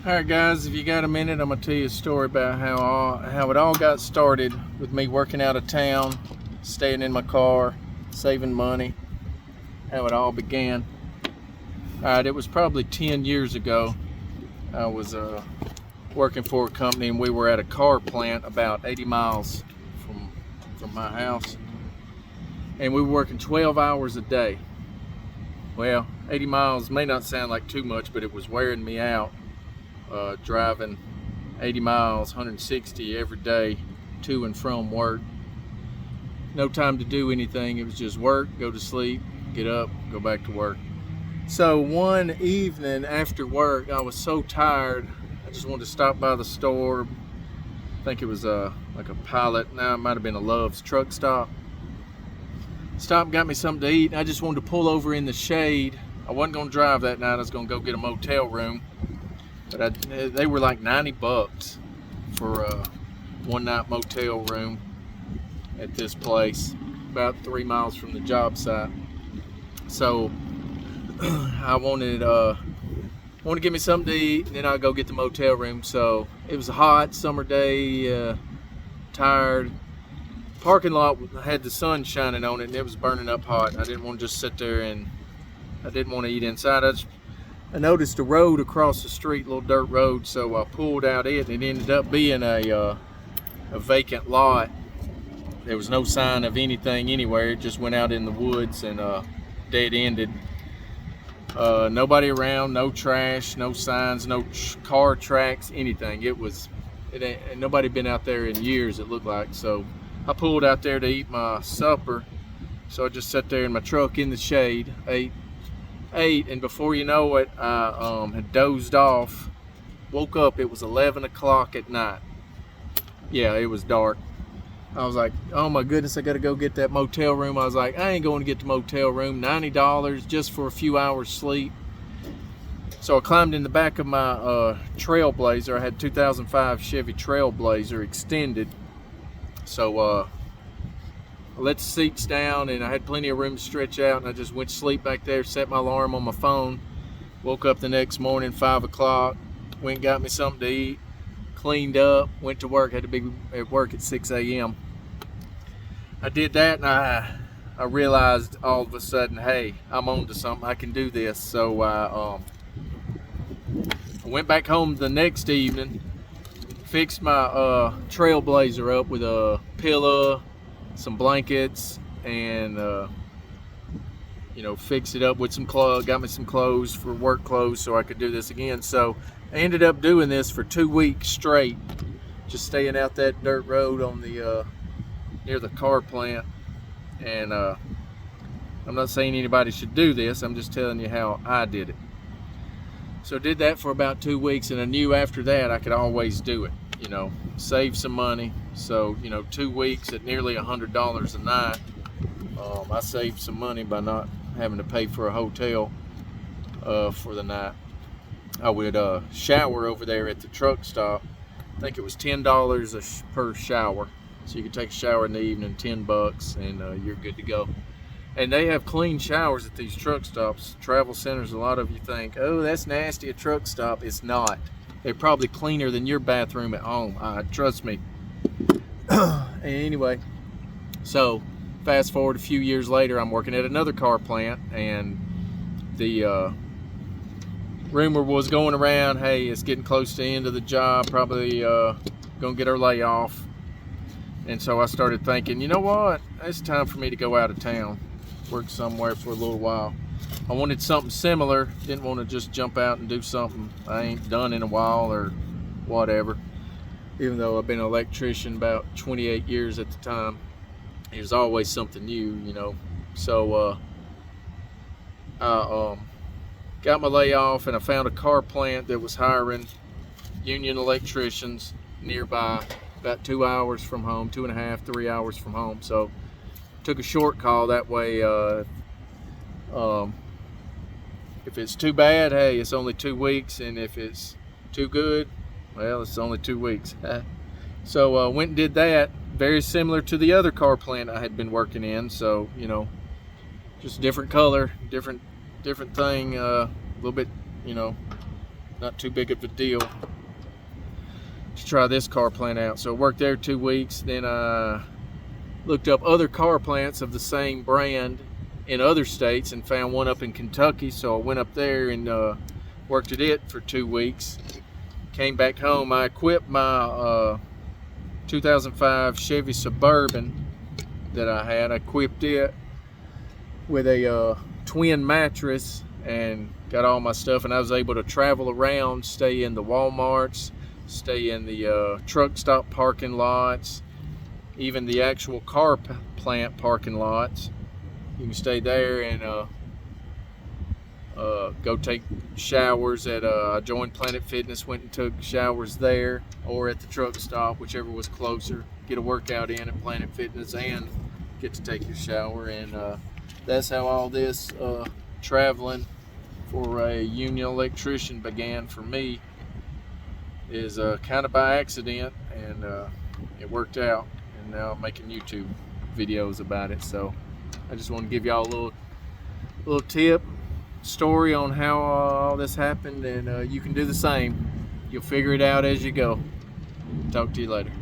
Alright guys, if you got a minute, I'm going to tell you a story about how it all got started with me working out of town, staying in my car, saving money, how it all began. Alright, it was probably 10 years ago. I was working for a company and we were at a car plant about 80 miles from my house. And we were working 12 hours a day. Well, 80 miles may not sound like too much, but it was wearing me out. Driving 80 miles, 160 every day to and from work. No time to do anything. It was just work, go to sleep, get up, go back to work. So one evening after work, I was so tired, I just wanted to stop by the store. I think it was like a Pilot, now it might have been a Love's truck stop. Stopped, got me something to eat, and I just wanted to pull over in the shade. I wasn't going to drive that night, I was going to go get a motel room. But they were like 90 bucks for a one night motel room at this place, about 3 miles from the job site. So I wanted to give me something to eat, and then I'll go get the motel room. So it was a hot summer day, tired. Parking lot had the sun shining on it, and it was burning up hot. I didn't want to just sit there, and I didn't want to eat inside. I noticed a road across the street, a little dirt road, so I pulled out it, and it ended up being a vacant lot. There was no sign of anything anywhere. It just went out in the woods and dead-ended. Nobody around, no trash, no signs, no car tracks, anything. Nobody been out there in years, it looked like. So I pulled out there to eat my supper. So I just sat there in my truck in the shade, ate, and before you know it, I had dozed off. Woke up, it was 11 o'clock at night. Yeah, it was dark. I was like, oh my goodness, I gotta go get that motel room. I was like, I ain't going to get the motel room. $90 just for a few hours sleep. So I climbed in the back of my Trailblazer. I had 2005 Chevy Trailblazer extended. So I let the seats down, and I had plenty of room to stretch out, and I just went to sleep back there, set my alarm on my phone. Woke up the next morning, 5 o'clock, went and got me something to eat, cleaned up, went to work, had to be at work at 6 a.m. I did that, and I realized all of a sudden, hey, I'm on to something, I can do this. So I went back home the next evening, fixed my Trailblazer up with a pillow, some blankets, and fix it up with some clothes. Got me some clothes for work clothes so I could do this again. So I ended up doing this for 2 weeks straight, just staying out that dirt road on the near the car plant. And I'm not saying anybody should do this, I'm just telling you how I did it. So I did that for about 2 weeks, and I knew after that I could always do it, save some money. So 2 weeks at nearly $100 a night, I saved some money by not having to pay for a hotel for the night. I would shower over there at the truck stop. I think it was $10 per shower, so you could take a shower in the evening, 10 bucks, and you're good to go. And they have clean showers at these truck stops. Travel centers, a lot of you think, oh, that's nasty, a truck stop. It's not. They're probably cleaner than your bathroom at home. Trust me. Anyway, so fast forward a few years later, I'm working at another car plant, and the rumor was going around, hey, it's getting close to the end of the job, probably gonna get our layoff. And so I started thinking, you know what, it's time for me to go out of town, work somewhere for a little while. I wanted something similar, didn't want to just jump out and do something I ain't done in a while or whatever. Even though I've been an electrician about 28 years at the time, there's always something new, So I got my layoff, and I found a car plant that was hiring union electricians nearby, about 2 hours from home, 2.5, 3 hours from home. So took a short call that way. If it's too bad, hey, it's only 2 weeks, and if it's too good, well, it's only 2 weeks. So went and did that. Very similar to the other car plant I had been working in. So just different color, different thing, a little bit, not too big of a deal to try this car plant out. So I worked there 2 weeks. Then I looked up other car plants of the same brand in other states and found one up in Kentucky. So I went up there and worked at it for 2 weeks. Came back home. I equipped my 2005 Chevy Suburban that I had. I equipped it with a twin mattress and got all my stuff, and I was able to travel around, stay in the Walmarts, stay in the truck stop parking lots, even the actual car plant parking lots. You can stay there and go take showers at I joined Planet Fitness, went and took showers there, or at the truck stop, whichever was closer. Get a workout in at Planet Fitness and get to take your shower. And that's how all this traveling for a union electrician began for me, is kind of by accident, and it worked out, and now I'm making YouTube videos about it. So I just want to give y'all a little tip, story on how all this happened, and you can do the same. You'll figure it out as you go. Talk to you later.